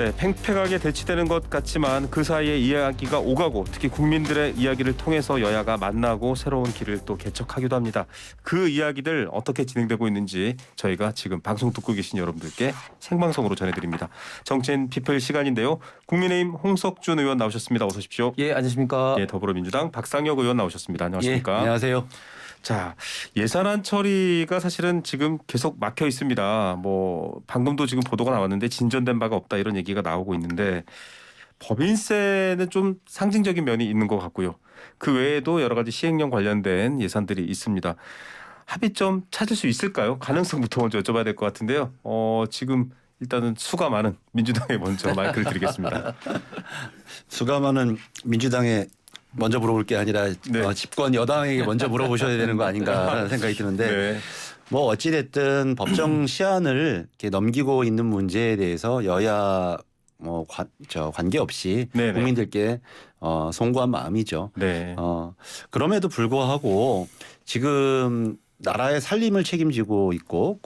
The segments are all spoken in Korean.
네, 팽팽하게 대치되는 것 같지만 그 사이에 이야기가 오가고 특히 국민들의 이야기를 통해서 여야가 만나고 새로운 길을 또 개척하기도 합니다. 그 이야기들 어떻게 진행되고 있는지 저희가 지금 방송 듣고 계신 여러분들께 생방송으로 전해드립니다. 정치인 피플 시간인데요. 국민의힘 홍석준 의원 나오셨습니다. 어서 오십시오. 예, 안녕하십니까. 예, 더불어민주당 박상혁 의원 나오셨습니다. 안녕하십니까. 예, 안녕하세요. 자, 예산안 처리가 사실은 지금 계속 막혀 있습니다. 뭐 방금도 지금 보도가 나왔는데 진전된 바가 없다 이런 얘기가 나오고 있는데 법인세는 좀 상징적인 면이 있는 것 같고요. 그 외에도 여러 가지 시행령 관련된 예산들이 있습니다. 합의점 찾을 수 있을까요? 가능성부터 먼저 여쭤봐야 될 것 같은데요. 지금 일단은 수가 많은 민주당에 먼저 마이크를 드리겠습니다. 수가 많은 민주당에 먼저 물어볼 게 아니라 네. 집권 여당에게 먼저 물어보셔야 되는 거 아닌가라는 생각이 드는데 네. 뭐 어찌됐든 법정 시한을 이렇게 넘기고 있는 문제에 대해서 여야 뭐 관계없이 네네. 국민들께 송구한 마음이죠. 네. 그럼에도 불구하고 지금 나라의 살림을 책임지고 있고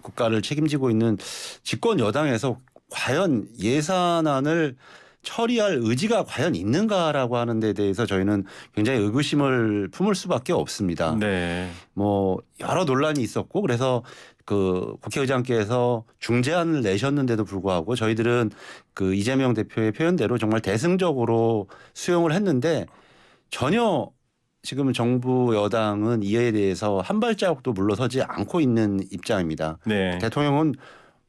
국가를 책임지고 있는 집권 여당에서 과연 예산안을 처리할 의지가 과연 있는가라고 하는 데 대해서 저희는 굉장히 의구심을 품을 수밖에 없습니다. 네. 뭐 여러 논란이 있었고 그래서 그 국회의장께서 중재안을 내셨는데도 불구하고 저희들은 그 이재명 대표의 표현대로 정말 대승적으로 수용을 했는데 전혀 지금 정부 여당은 이에 대해서 한 발자국도 물러서지 않고 있는 입장입니다. 네. 대통령은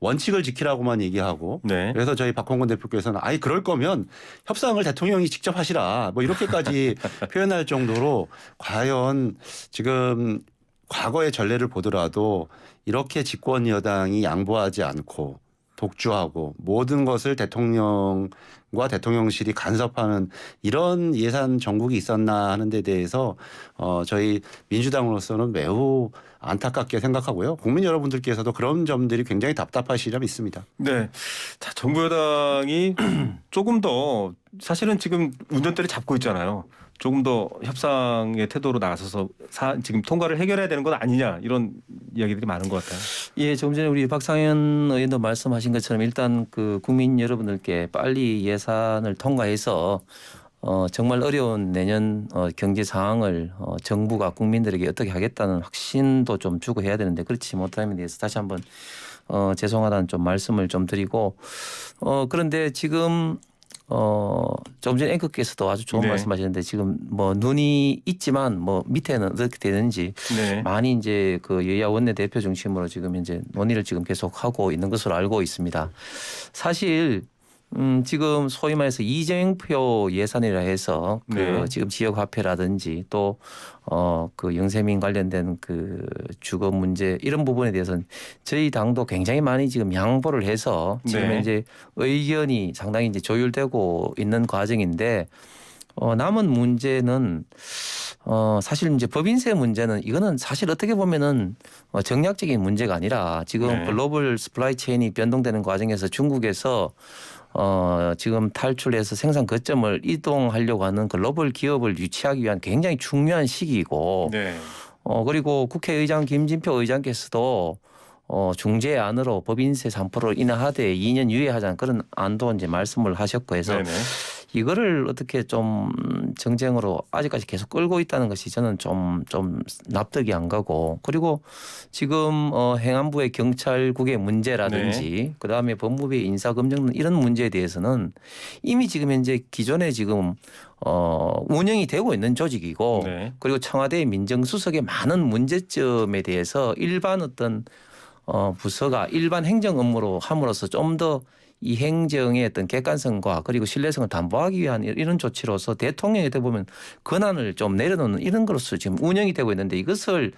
원칙을 지키라고만 얘기하고 네. 그래서 저희 박홍근 대표께서는 아예 그럴 거면 협상을 대통령이 직접 하시라 뭐 이렇게까지 표현할 정도로 과연 지금 과거의 전례를 보더라도 이렇게 집권 여당이 양보하지 않고 독주하고 모든 것을 대통령과 대통령실이 간섭하는 이런 예산 정국이 있었나 하는 데 대해서 저희 민주당으로서는 매우 안타깝게 생각하고요. 국민 여러분들께서도 그런 점들이 굉장히 답답하시리라 믿습니다. 네. 자, 정부 여당이 조금 더 사실은 지금 운전대를 잡고 있잖아요. 조금 더 협상의 태도로 나서서 지금 통과를 해결해야 되는 건 아니냐 이런 이야기들이 많은 것 같아요. 예, 조금 전에 우리 박상현 의원도 말씀하신 것처럼 일단 그 국민 여러분들께 빨리 예산을 통과해서 정말 어려운 내년 경제 상황을 정부가 국민들에게 어떻게 하겠다는 확신도 좀 주고 해야 되는데 그렇지 못함에 대해서 다시 한번 죄송하다는 좀 말씀을 좀 드리고 그런데 지금 좀 전에 앵커께서도 아주 좋은 네. 말씀하셨는데 지금 뭐 눈이 있지만 뭐 밑에는 어떻게 되는지 네. 많이 이제 그 여야 원내 대표 중심으로 지금 이제 논의를 지금 계속 하고 있는 것으로 알고 있습니다. 사실 지금 소위 말해서 이재명표 예산이라 해서 그 네. 지금 지역 화폐라든지 또 그 영세민 관련된 그 주거 문제 이런 부분에 대해서는 저희 당도 굉장히 많이 지금 양보를 해서 지금 네. 이제 의견이 상당히 이제 조율되고 있는 과정인데 남은 문제는 사실 이제 법인세 문제는 이거는 사실 어떻게 보면은 정략적인 문제가 아니라 지금 네. 글로벌 스플라이 체인이 변동되는 과정에서 중국에서 지금 탈출해서 생산 거점을 이동하려고 하는 글로벌 기업을 유치하기 위한 굉장히 중요한 시기이고 네. 그리고 국회의장 김진표 의장께서도 중재안으로 법인세 3%를 인하하되 2년 유예하자는 그런 안도 이제 말씀을 하셨고 해서 네네. 이거를 어떻게 좀 정쟁으로 아직까지 계속 끌고 있다는 것이 저는 좀 납득이 안 가고 그리고 지금 행안부의 경찰국의 문제라든지 그다음에 법무부의 인사검증 이런 문제에 대해서는 이미 지금 현재 기존에 지금 운영이 되고 있는 조직이고 네. 그리고 청와대 민정수석의 많은 문제점에 대해서 일반 어떤 부서가 일반 행정 업무로 함으로써 좀 더 이 행정의 어떤 객관성과 그리고 신뢰성을 담보하기 위한 이런 조치로서 대통령에 어떻게 보면 권한을 좀 내려놓는 이런 것으로 지금 운영이 되고 있는데 이것을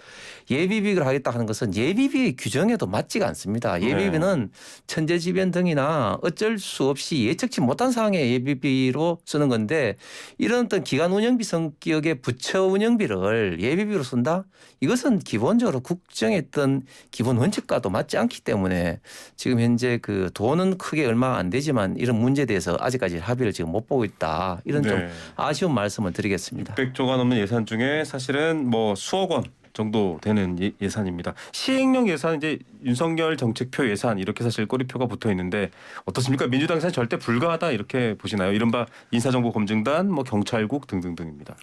예비비를 하겠다 하는 것은 예비비의 규정에도 맞지가 않습니다. 예비비는 천재지변 등이나 어쩔 수 없이 예측치 못한 상황의 예비비로 쓰는 건데 이런 어떤 기관 운영비 성격의 부처 운영비를 예비비로 쓴다? 이것은 기본적으로 국정의 어떤 기본 원칙과도 맞지 않기 때문에 지금 현재 그 돈은 크게 얼마 안 되지만 이런 문제에 대해서 아직까지 합의를 지금 못 보고 있다. 이런 좀 네. 아쉬운 말씀을 드리겠습니다. 600조가 넘는 예산 중에 사실은 뭐 수억 원 정도 되는 예산입니다. 시행령 예산 이제 윤석열 정책표 예산 이렇게 사실 꼬리표가 붙어 있는데 어떻습니까? 민주당에서는 절대 불가하다 이렇게 보시나요? 이른바 인사정보검증단, 뭐 경찰국 등등등입니다.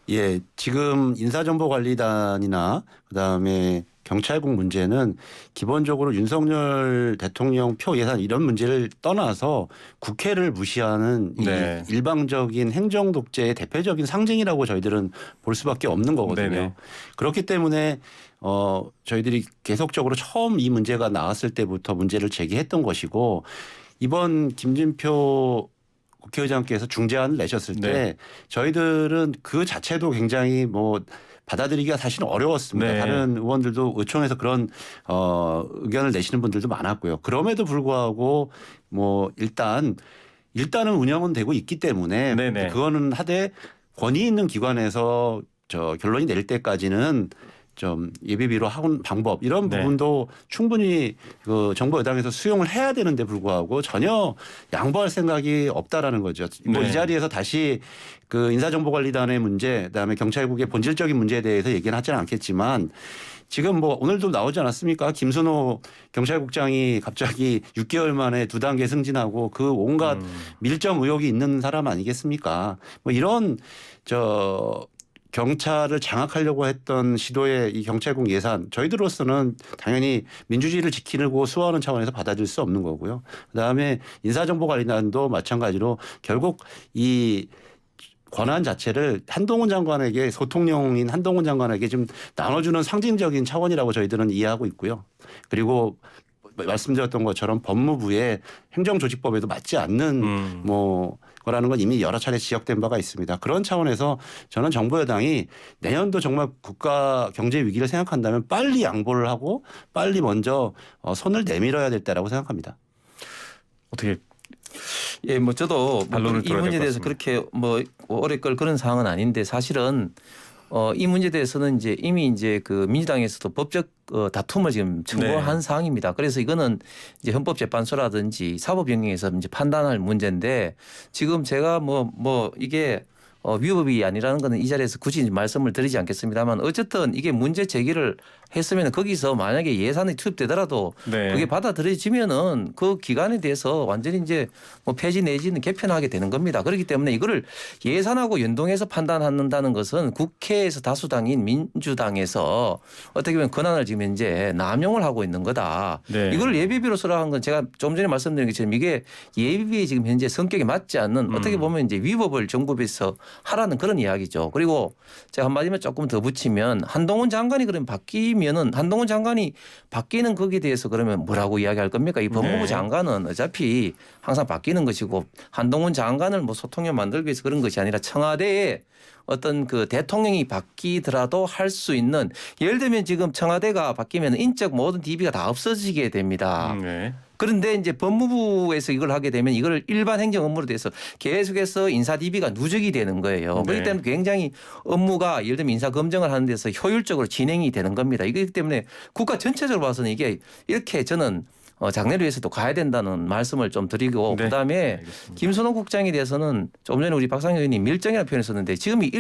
예, 지금 인사정보관리단이나 그다음에 경찰국 문제는 기본적으로 윤석열 대통령 표 예산 이런 문제를 떠나서 국회를 무시하는 네. 이 일방적인 행정 독재의 대표적인 상징이라고 저희들은 볼 수밖에 없는 거거든요. 네네. 그렇기 때문에 저희들이 계속적으로 처음 이 문제가 나왔을 때부터 문제를 제기했던 것이고 이번 김진표 국회의장께서 중재안을 내셨을 때 네. 저희들은 그 자체도 굉장히 뭐 받아들이기가 사실은 어려웠습니다. 네. 다른 의원들도 의총에서 그런 의견을 내시는 분들도 많았고요. 그럼에도 불구하고 뭐 일단은 운영은 되고 있기 때문에 네네. 그거는 하되 권위 있는 기관에서 결론이 낼 때까지는 좀 예비비로 하는 방법 이런 네. 부분도 충분히 그 정부 여당에서 수용을 해야 되는데 불구하고 전혀 양보할 생각이 없다라는 거죠. 뭐 네. 이 자리에서 다시 그 인사정보관리단의 문제, 그다음에 경찰국의 본질적인 문제에 대해서 얘기는 하지는 않겠지만 지금 뭐 오늘도 나오지 않았습니까? 김순호 경찰국장이 갑자기 6개월 만에 2단계 승진하고 그 온갖 밀정 의혹이 있는 사람 아니겠습니까? 뭐 이런 경찰을 장악하려고 했던 시도의 이 경찰국 예산 저희들로서는 당연히 민주주의를 지키고 수호하는 차원에서 받아들일 수 없는 거고요. 그다음에 인사정보관리단도 마찬가지로 결국 이 권한 자체를 한동훈 장관에게 소통령인 한동훈 장관에게 좀 나눠주는 상징적인 차원이라고 저희들은 이해하고 있고요. 그리고 말씀드렸던 것처럼 법무부의 행정조직법에도 맞지 않는 뭐 거라는 건 이미 여러 차례 지적된 바가 있습니다. 그런 차원에서 저는 정부 여당이 내년도 정말 국가 경제 위기를 생각한다면 빨리 양보를 하고 빨리 먼저 손을 내밀어야 될 때라고 생각합니다. 어떻게 예, 뭐 저도 반론을 이 들어야 문제에 될것 대해서 그렇게 뭐 오래 끌 그런 상황은 아닌데 사실은 이 문제에 대해서는 이제 이미 이제 그 민주당에서도 법적 다툼을 지금 청구한 네. 사항입니다. 그래서 이거는 이제 헌법재판소라든지 사법영역에서 이제 판단할 문제인데 지금 제가 뭐 이게 위법이 아니라는 거는 이 자리에서 굳이 말씀을 드리지 않겠습니다만 어쨌든 이게 문제 제기를 했으면 거기서 만약에 예산이 투입되더라도 네. 그게 받아들여지면은 그 기간에 대해서 완전히 이제 뭐 폐지 내지는 개편하게 되는 겁니다. 그렇기 때문에 이거를 예산하고 연동해서 판단한다는 것은 국회에서 다수당인 민주당에서 어떻게 보면 권한을 지금 이제 남용을 하고 있는 거다. 네. 이걸 예비비로 쓰라 한 건 제가 좀 전에 말씀드린 것처럼 이게 예비비에 지금 현재 성격에 맞지 않는 어떻게 보면 이제 위법을 정부에서 하라는 그런 이야기죠. 그리고 제가 한마디만 조금 더 붙이면 한동훈 장관이 그러면 바뀌면은 한동훈 장관이 바뀌는 거기에 대해서 그러면 뭐라고 이야기할 겁니까? 이 법무부 네. 장관은 어차피 항상 바뀌는 것이고 한동훈 장관을 뭐 소통력 만들기 위해서 그런 것이 아니라 청와대에 어떤 그 대통령이 바뀌더라도 할 수 있는 예를 들면 지금 청와대가 바뀌면 인적 모든 DB가 다 없어지게 됩니다. 네. 그런데 이제 법무부에서 이걸 하게 되면 이걸 일반 행정 업무로 돼서 계속해서 인사 DB가 누적이 되는 거예요. 네. 그렇기 때문에 굉장히 업무가 예를 들면 인사 검증을 하는 데서 효율적으로 진행이 되는 겁니다. 이기 때문에 국가 전체적으로 봐서는 이게 이렇게 저는 장래를 위해서도 가야 된다는 말씀을 좀 드리고 네. 그다음에 알겠습니다. 김선호 국장에 대해서는 좀 전에 우리 박상현 의원님 밀정이라는 표현을 썼는데 지금이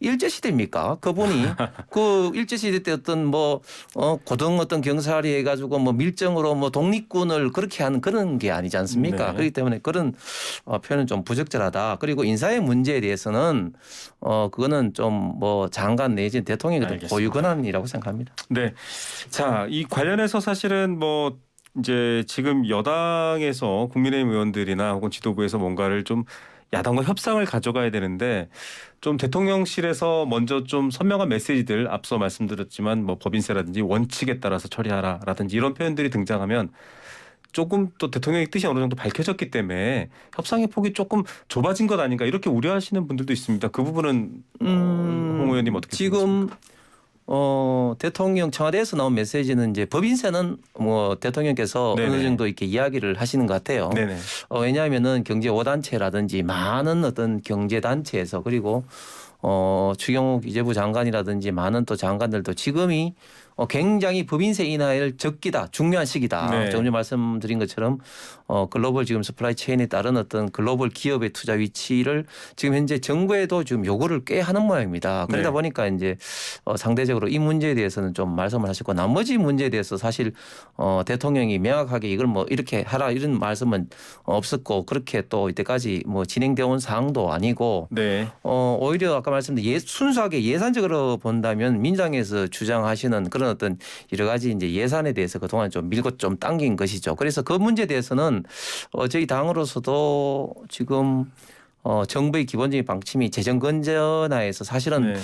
일제 시대입니까? 그분이 그 일제 시대 때 어떤 뭐 고등 어떤 경찰이 해가지고 뭐 밀정으로 뭐 독립군을 그렇게 하는 그런 게 아니지 않습니까? 네. 그렇기 때문에 그런 표현은 좀 부적절하다. 그리고 인사의 문제에 대해서는 그거는 좀 뭐 장관 내지 대통령의 어떤 알겠습니다. 고유 권한이라고 생각합니다. 네. 자, 이 관련해서 사실은 뭐 이제 지금 여당에서 국민의힘 의원들이나 혹은 지도부에서 뭔가를 좀 야당과 협상을 가져가야 되는데 좀 대통령실에서 먼저 좀 선명한 메시지들 앞서 말씀드렸지만 뭐 법인세라든지 원칙에 따라서 처리하라라든지 이런 표현들이 등장하면 조금 또 대통령의 뜻이 어느 정도 밝혀졌기 때문에 협상의 폭이 조금 좁아진 것 아닌가 이렇게 우려하시는 분들도 있습니다. 그 부분은 홍 의원님 어떻게 지금 대통령 청와대에서 나온 메시지는 이제 법인세는 뭐 대통령께서 네네. 어느 정도 이렇게 이야기를 하시는 것 같아요. 네네. 왜냐하면은 경제 5단체라든지 많은 어떤 경제 단체에서 그리고 추경호 기재부 장관이라든지 많은 또 장관들도 지금이 굉장히 법인세 인하를 적기다, 중요한 시기다. 네. 조금 전에 말씀드린 것처럼 글로벌 지금 서플라이 체인에 따른 어떤 글로벌 기업의 투자 위치를 지금 현재 정부에도 지금 요구를 꽤 하는 모양입니다. 그러다 네. 보니까 이제 상대적으로 이 문제에 대해서는 좀 말씀을 하셨고 나머지 문제에 대해서 사실 대통령이 명확하게 이걸 뭐 이렇게 하라 이런 말씀은 없었고 그렇게 또 이때까지 뭐 진행되어 온 사항도 아니고 네. 오히려 아까 말씀드린 순수하게 예산적으로 본다면 민주당에서 주장하시는 그런 어떤 여러 가지 이제 예산에 대해서 그동안 좀 밀고 좀 당긴 것이죠. 그래서 그 문제에 대해서는 저희 당으로서도 지금 정부의 기본적인 방침이 재정 건전화에서 사실은 네.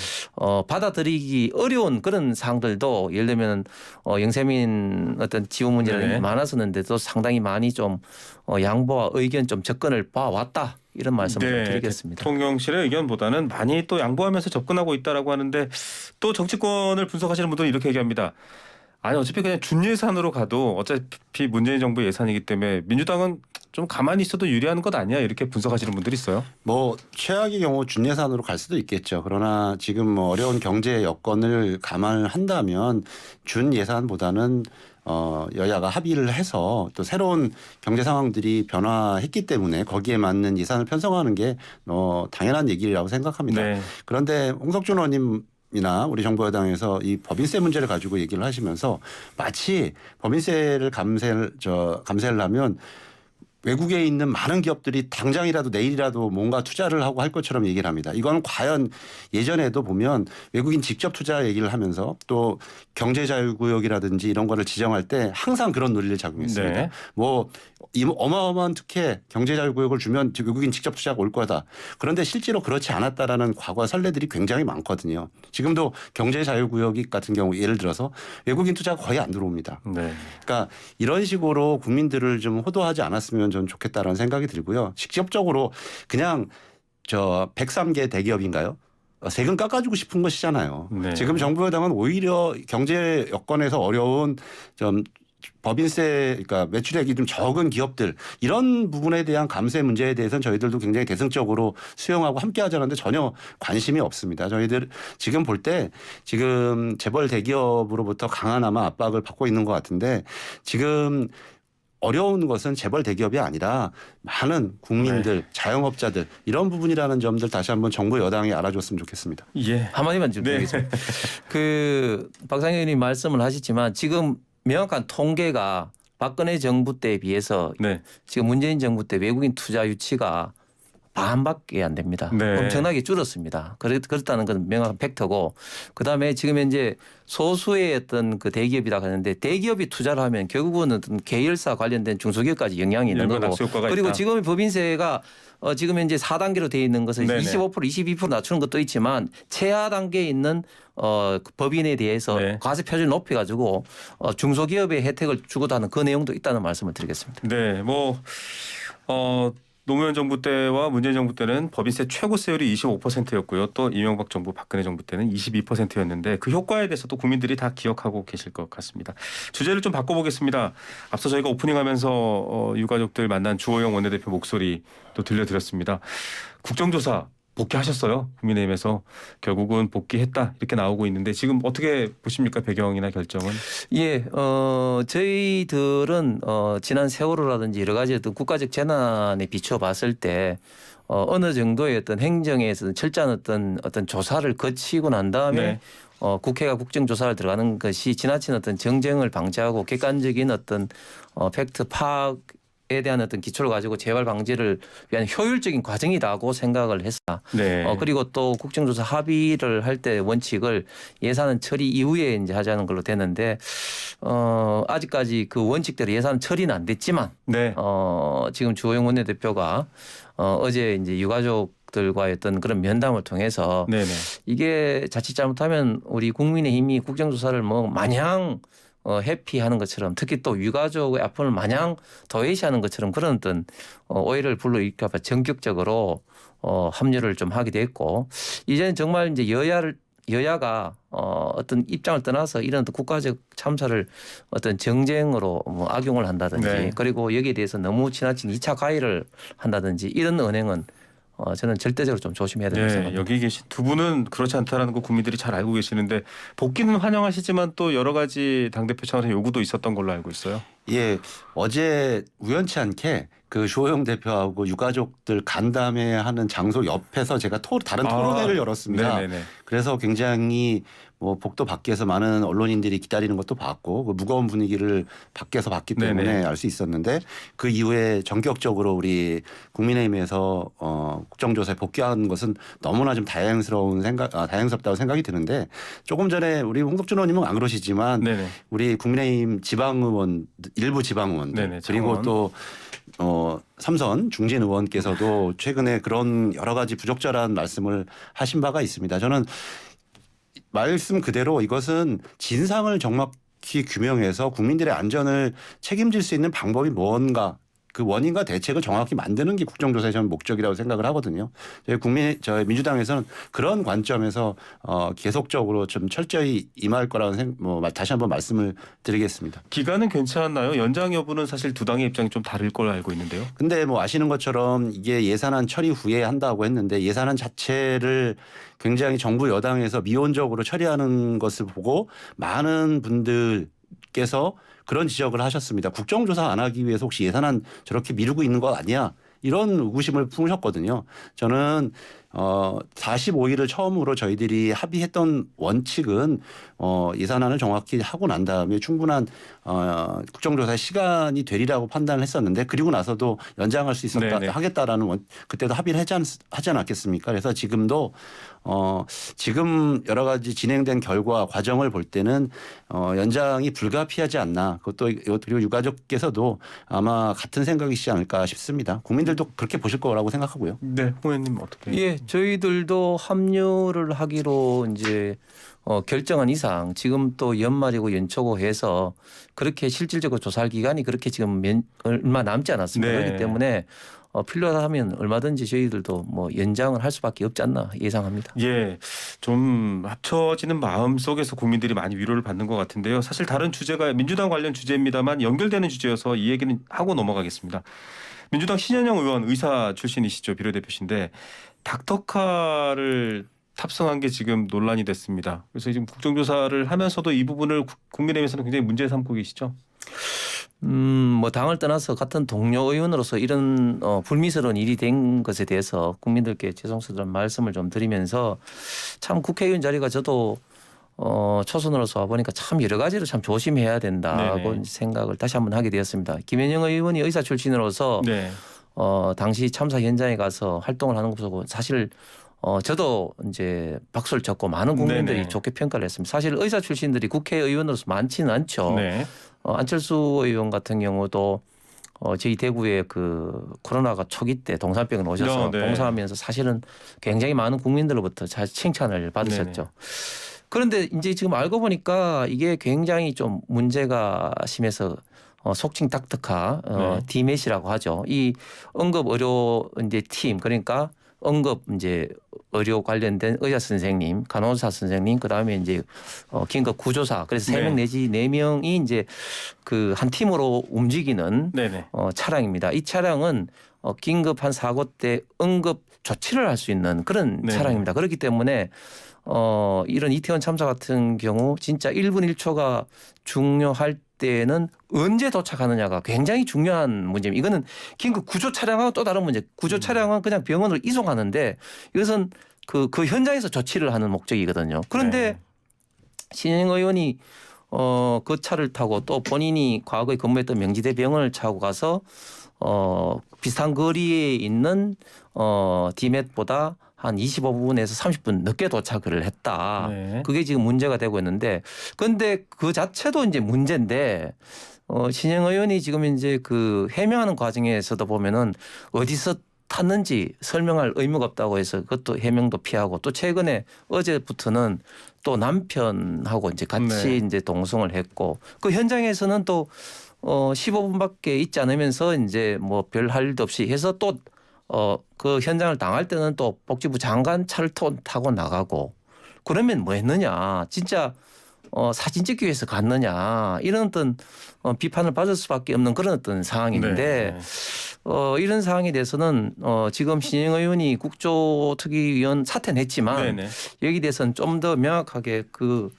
받아들이기 어려운 그런 사항들도 예를 들면 영세민 어떤 지원 문제는 네. 많았었는데도 상당히 많이 좀 양보와 의견 좀 접근을 봐왔다 이런 말씀을 좀 드리겠습니다. 대통령실의 의견보다는 많이 또 양보하면서 접근하고 있다라고 하는데 또 정치권을 분석하시는 분들은 이렇게 얘기합니다. 아니 어차피 그냥 준예산으로 가도 어차피 문재인 정부 예산이기 때문에 민주당은 좀 가만히 있어도 유리한 것 아니야 이렇게 분석하시는 분들이 있어요. 뭐 최악의 경우 준예산으로 갈 수도 있겠죠. 그러나 지금 뭐 어려운 경제 여건을 감안한다면 준예산보다는 여야가 합의를 해서 또 새로운 경제 상황들이 변화했기 때문에 거기에 맞는 예산을 편성하는 게 당연한 얘기라고 생각합니다. 네. 그런데 홍석준 의원님이나 우리 정부 여당에서 이 법인세 문제를 가지고 얘기를 하시면서 마치 법인세를 감세를 하면 외국에 있는 많은 기업들이 당장이라도 내일이라도 뭔가 투자를 하고 할 것처럼 얘기를 합니다. 이건 과연 예전에도 보면 외국인 직접 투자 얘기를 하면서 또 경제자유구역이라든지 이런 거를 지정할 때 항상 그런 논리를 작용했습니다. 네. 뭐 어마어마한 특혜 경제자유구역을 주면 외국인 직접 투자가 올 거다. 그런데 실제로 그렇지 않았다라는 과거 선례들이 굉장히 많거든요. 지금도 경제자유구역 같은 경우 예를 들어서 외국인 투자가 거의 안 들어옵니다. 네. 그러니까 이런 식으로 국민들을 좀 호도하지 않았으면 저는 좋겠다라는 생각이 들고요. 직접적으로 그냥 103개 대기업인가요? 세금 깎아주고 싶은 것이잖아요. 네. 지금 정부 여당은 오히려 경제 여건에서 어려운 좀 법인세, 그러니까 매출액이 좀 적은 기업들 이런 부분에 대한 감세 문제에 대해서는 저희들도 굉장히 대승적으로 수용하고 함께 하자는데 전혀 관심이 없습니다. 저희들 지금 볼 때 지금 재벌 대기업으로부터 강한 아마 압박을 받고 있는 것 같은데 지금 어려운 것은 재벌 대기업이 아니라 많은 국민들, 자영업자들 이런 부분이라는 점들 다시 한번 정부 여당이 알아줬으면 좋겠습니다. 예. 한마디만 좀 네. 드리겠습니다. 박상현 의원님 말씀을 하셨지만 지금 명확한 통계가 박근혜 정부 때에 비해서 네. 지금 문재인 정부 때 외국인 투자 유치가 반밖에 안 됩니다. 네. 엄청나게 줄었습니다. 그렇다는 건 명확한 팩트고 그다음에 지금 현재 소수의 어떤 그 대기업이라고 하는데 대기업이 투자를 하면 결국은 어떤 계열사 관련된 중소기업까지 영향이 있는 일부 거고 낙수 효과가 그리고 있다. 지금의 법인세가 지금 현재 4단계로 되어 있는 것은 네네. 25% 22% 낮추는 것도 있지만 최하 단계에 있는 법인에 대해서 네. 과세 표준을 높여가지고 중소기업의 혜택을 주고도 하는 그 내용도 있다는 말씀을 드리겠습니다. 네. 노무현 정부 때와 문재인 정부 때는 법인세 최고세율이 25%였고요. 또 이명박 정부 박근혜 정부 때는 22%였는데 그 효과에 대해서도 국민들이 다 기억하고 계실 것 같습니다. 주제를 좀 바꿔보겠습니다. 앞서 저희가 오프닝하면서 유가족들 만난 주호영 원내대표 목소리 또 들려드렸습니다. 국정조사 복귀하셨어요. 국민의힘에서 결국은 복귀했다 이렇게 나오고 있는데 지금 어떻게 보십니까? 배경이나 결정은? 예, 저희들은 지난 세월호라든지 여러 가지 어떤 국가적 재난에 비춰 봤을 때 어느 정도의 어떤 행정에서 철저한 어떤 조사를 거치고 난 다음에 네. 국회가 국정조사를 들어가는 것이 지나친 어떤 정쟁을 방지하고 객관적인 어떤 팩트 파악에 대한 어떤 기초를 가지고 재발 방지를 위한 효율적인 과정이라고 생각을 했습니다. 네. 그리고 또 국정조사 합의를 할 때 원칙을 예산은 처리 이후에 이제 하자는 걸로 되는데 아직까지 그 원칙대로 예산 처리는 안 됐지만 네. 지금 주호영 원내대표가 어제 이제 유가족들과의 어떤 그런 면담을 통해서 네네. 이게 자칫 잘못하면 우리 국민의힘이 국정조사를 뭐 마냥 해피하는 것처럼 특히 또 유가족의 아픔을 마냥 도외시하는 것처럼 그런 어떤 오해를 불러일으켜 전격적으로 합류를 좀 하게 됐고 이제는 정말 이제 여야가 어떤 입장을 떠나서 이런 어떤 국가적 참사를 어떤 정쟁으로 뭐 악용을 한다든지 네. 그리고 여기에 대해서 너무 지나친 2차 가해를 한다든지 이런 언행은 저는 절대적으로 좀 조심해야 된다고 네, 생각합니다. 여기 계신 두 분은 그렇지 않다라는 거 국민들이 잘 알고 계시는데 복귀는 환영하시지만 또 여러 가지 당대표 차원에서 요구도 있었던 걸로 알고 있어요. 예, 어제 우연치 않게 그 주호영 대표하고 유가족들 간담회 하는 장소 옆에서 제가 다른 토론회를 열었습니다. 네네네. 그래서 굉장히 뭐 복도 밖에서 많은 언론인들이 기다리는 것도 봤고 그 무거운 분위기를 밖에서 봤기 때문에 네네. 알 수 있었는데 그 이후에 전격적으로 우리 국민의힘에서 국정조사에 복귀한 것은 너무나 좀 다행스럽다고 생각이 드는데 조금 전에 우리 홍석준 의원님은 안 그러시지만 네네. 우리 국민의힘 일부 지방의원들 네네, 그리고 창원. 또 삼선 중진 의원께서도 최근에 그런 여러 가지 부적절한 말씀을 하신 바가 있습니다. 저는 말씀 그대로 이것은 진상을 정확히 규명해서 국민들의 안전을 책임질 수 있는 방법이 뭔가 그 원인과 대책을 정확히 만드는 게 국정조사의 저는 목적이라고 생각을 하거든요. 저희 민주당에서는 그런 관점에서 계속적으로 좀 철저히 임할 거라고 다시 한번 말씀을 드리겠습니다. 기간은 괜찮나요? 연장 여부는 사실 두 당의 입장이 좀 다를 걸로 알고 있는데요. 근데 뭐 아시는 것처럼 이게 예산안 처리 후에 한다고 했는데 예산안 자체를 굉장히 정부 여당에서 미온적으로 처리하는 것을 보고 많은 분들께서 그런 지적을 하셨습니다. 국정조사 안 하기 위해서 혹시 예산안 저렇게 미루고 있는 거 아니야? 이런 의구심을 품으셨거든요. 저는 45일을 처음으로 저희들이 합의했던 원칙은 예산안을 정확히 하고 난 다음에 충분한 국정조사 시간이 되리라고 판단을 했었는데 그리고 나서도 연장할 수 있었다 네네. 하겠다라는 그때도 합의를 하지 않았겠습니까? 그래서 지금도 지금 여러 가지 진행된 결과 과정을 볼 때는 연장이 불가피하지 않나. 그리고 유가족께서도 아마 같은 생각이시지 않을까 싶습니다. 국민들도 그렇게 보실 거라고 생각하고요. 네, 홍 의원님 어떻게? 예, 저희들도 합류를 하기로 이제 결정한 이상 지금 또 연말이고 연초고 해서 그렇게 실질적으로 조사할 기간이 그렇게 지금 얼마 남지 않았습니다. 네. 그렇기 때문에 필요하다면 얼마든지 저희들도 뭐 연장을 할 수밖에 없지 않나 예상합니다. 예, 좀 합쳐지는 마음 속에서 국민들이 많이 위로를 받는 것 같은데요. 사실 다른 주제가 민주당 관련 주제입니다만 연결되는 주제여서 이 얘기는 하고 넘어가겠습니다. 민주당 신현영 의원 의사 출신이시죠. 비례대표신데 닥터카를 탑승한 게 지금 논란이 됐습니다. 그래서 지금 국정조사를 하면서도 이 부분을 국민의힘에서는 굉장히 문제 삼고 계시죠. 뭐 당을 떠나서 같은 동료 의원으로서 이런 불미스러운 일이 된 것에 대해서 국민들께 죄송스러운 말씀을 좀 드리면서 참 국회의원 자리가 저도 초선으로서 와보니까 참 여러 가지로 참 조심해야 된다고 네네. 생각을 다시 한번 하게 되었습니다. 김현영 의원이 의사 출신으로서 네. 당시 참사 현장에 가서 활동을 하는 것을 보고 사실 저도 이제 박수를 쳤고 많은 국민들이 네네. 좋게 평가를 했습니다. 사실 의사 출신들이 국회의원으로서 많지는 않죠. 네. 안철수 의원 같은 경우도 저희 대구에 그 코로나가 초기 때 동산병을 오셔서 네. 봉사하면서 사실은 굉장히 많은 국민들로부터 잘 칭찬을 받으셨죠. 네네. 그런데 이제 지금 알고 보니까 이게 굉장히 좀 문제가 심해서 속칭 닥터카 네. DMS라고 하죠. 이 응급 의료 이제 팀 그러니까 응급 이제 의료 관련된 의사 선생님, 간호사 선생님, 그다음에 이제 긴급 구조사 그래서 네. 3명 내지 4명이 이제 그 한 팀으로 움직이는 네네. 차량입니다. 이 차량은 긴급한 사고 때 응급 조치를 할 수 있는 그런 네. 차량입니다. 그렇기 때문에 이런 이태원 참사 같은 경우 진짜 1분 1초가 중요할 때는 언제 도착하느냐가 굉장히 중요한 문제입니다. 이거는 긴급 구조 차량하고 또 다른 문제. 구조 차량은 그냥 병원으로 이송하는데 이것은 그 현장에서 조치를 하는 목적이거든요. 그런데 네. 신영 의원이 그 차를 타고 또 본인이 과거에 근무했던 명지대 병원을 타고 가서 비슷한 거리에 있는 디맷보다 한 25분에서 30분 늦게 도착을 했다. 네. 그게 지금 문제가 되고 있는데 그런데 그 자체도 이제 문제인데 신영 의원이 지금 이제 그 해명하는 과정에서도 보면은 어디서 탔는지 설명할 의무가 없다고 해서 그것도 해명도 피하고 또 최근에 어제부터는 또 남편하고 이제 같이 네. 이제 동승을 했고 그 현장에서는 또 15분밖에 있지 않으면서 이제 뭐 별 할 일도 없이 해서 또 그 현장을 당할 때는 또 복지부 장관 차를 타고 나가고 그러면 뭐 했느냐 진짜 사진 찍기 위해서 갔느냐 이런 어떤 비판을 받을 수밖에 없는 그런 어떤 상황인데 네. 이런 사항에 대해서는 지금 신영 의원이 국조특위위원 사퇴는 했지만 네네. 여기 대해서는 좀 더 명확하게 그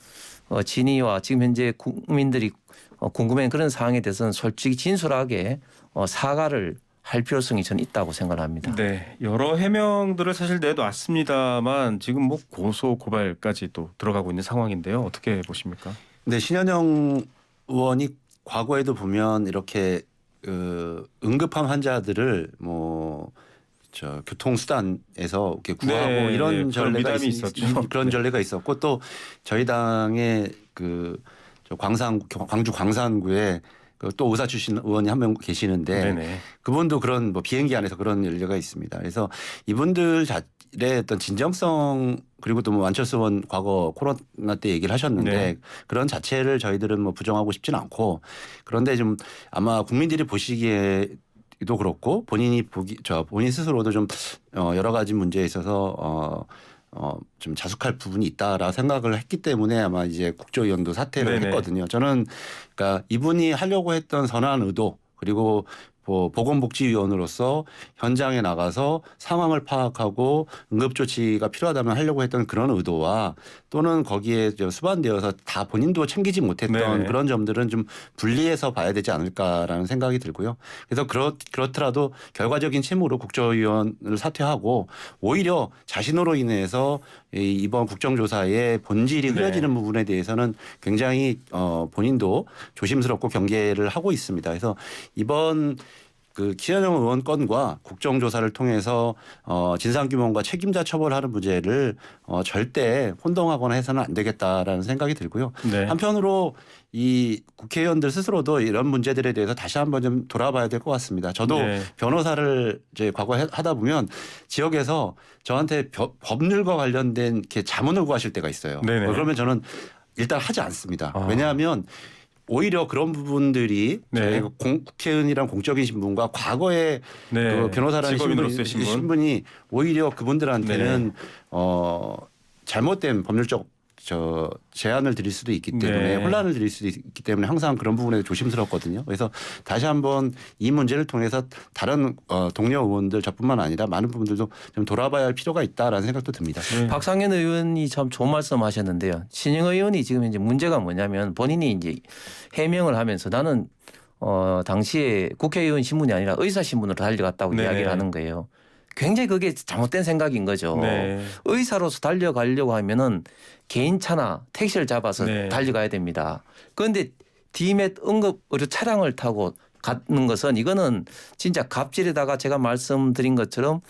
진위와 지금 현재 국민들이 궁금해하는 그런 사항에 대해서는 솔직히 진솔하게 사과를 할 필요성이 저는 있다고 생각합니다. 네, 여러 해명들을 사실 내놓았습니다만 지금 뭐 고소 고발까지 또 들어가고 있는 상황인데요. 어떻게 보십니까? 네, 신현영 의원이 과거에도 보면 이렇게 응급한 환자들을 교통수단에서 이렇게 구하고 네, 이런 그런 전례가 미담이 있었죠. 그런 전례가 있었고 또 저희 당의 광주 광산구에 또 의사 출신 의원이 한 명 계시는데 네네. 그분도 그런 비행기 안에서 그런 일례가 있습니다. 그래서 이분들의 어떤 진정성 그리고 또 안철수 의원 과거 코로나 때 얘기를 하셨는데 네. 그런 자체를 저희들은 부정하고 싶지는 않고 그런데 좀 아마 국민들이 보시기에도 그렇고 본인 스스로도 좀 여러 가지 문제에 있어서 좀 자숙할 부분이 있다라 생각을 했기 때문에 아마 이제 국조위원도 사퇴를 네네. 했거든요. 저는 그러니까 이분이 하려고 했던 선한 의도 그리고 보건복지위원으로서 현장에 나가서 상황을 파악하고 응급조치가 필요하다면 하려고 했던 그런 의도와 또는 거기에 수반되어서 다 본인도 챙기지 못했던 네네. 그런 점들은 좀 분리해서 봐야 되지 않을까라는 생각이 들고요. 그래서 그렇더라도 결과적인 책무로 국조위원을 사퇴하고 오히려 자신으로 인해서 이번 국정조사의 본질이 흐려지는 부분에 대해서는 굉장히 본인도 조심스럽고 경계를 하고 있습니다. 그래서 이번 신현영 의원 건과 국정조사를 통해서 진상규명과 책임자 처벌하는 문제를 절대 혼동하거나 해서는 안 되겠다라는 생각이 들고요. 네. 한편으로 이 국회의원들 스스로도 이런 문제들에 대해서 다시 한번 좀 돌아봐야 될 것 같습니다. 저도 네. 변호사를 이제 과거에 하다 보면 지역에서 저한테 법률과 관련된 이렇게 자문을 구하실 때가 있어요. 네네. 그러면 저는 일단 하지 않습니다. 아. 왜냐하면 오히려 그런 부분들이 네. 국회의원이란 공적인 신분과 과거에 네. 변호사라는 직업인으로서의 신분이 오히려 그분들한테는 잘못된 법률적 제안을 드릴 수도 있기 때문에 네. 혼란을 드릴 수도 있기 때문에 항상 그런 부분에 조심스럽거든요. 그래서 다시 한번 이 문제를 통해서 다른 동료 의원들 저뿐만 아니라 많은 부분들도 좀 돌아봐야 할 필요가 있다라는 생각도 듭니다. 네. 박상현 의원이 참 좋은 말씀하셨는데요. 신영 의원이 지금 이제 문제가 뭐냐면 본인이 이제 해명을 하면서 나는 당시에 국회의원 신분이 아니라 의사 신분으로 달려갔다고 네. 이야기를 하는 거예요. 굉장히 그게 잘못된 생각인 거죠. 네. 의사로서 달려가려고 하면은 개인차나 택시를 잡아서 네. 달려가야 됩니다. 그런데 DMET 응급 의료 차량을 타고 가는 것은 이거는 진짜 갑질에다가 제가 말씀드린 것처럼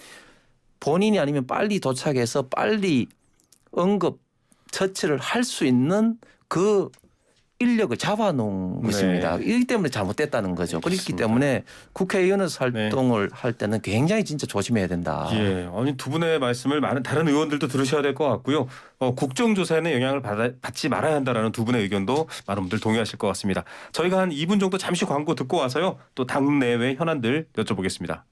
본인이 아니면 빨리 도착해서 빨리 응급 처치를 할 수 있는 그 인력을 잡아놓은 것입니다. 이기 때문에 잘못됐다는 거죠. 그렇기 알겠습니다. 때문에 국회의원에서 활동을 할 때는 굉장히 진짜 조심해야 된다. 예, 아니 두 분의 말씀을 많은 다른 의원들도 들으셔야 될 것 같고요. 국정조사에는 영향을 받지 말아야 한다라는 두 분의 의견도 많은 분들 동의하실 것 같습니다. 저희가 한 2분 정도 잠시 광고 듣고 와서요. 또 당내외 현안들 여쭤보겠습니다.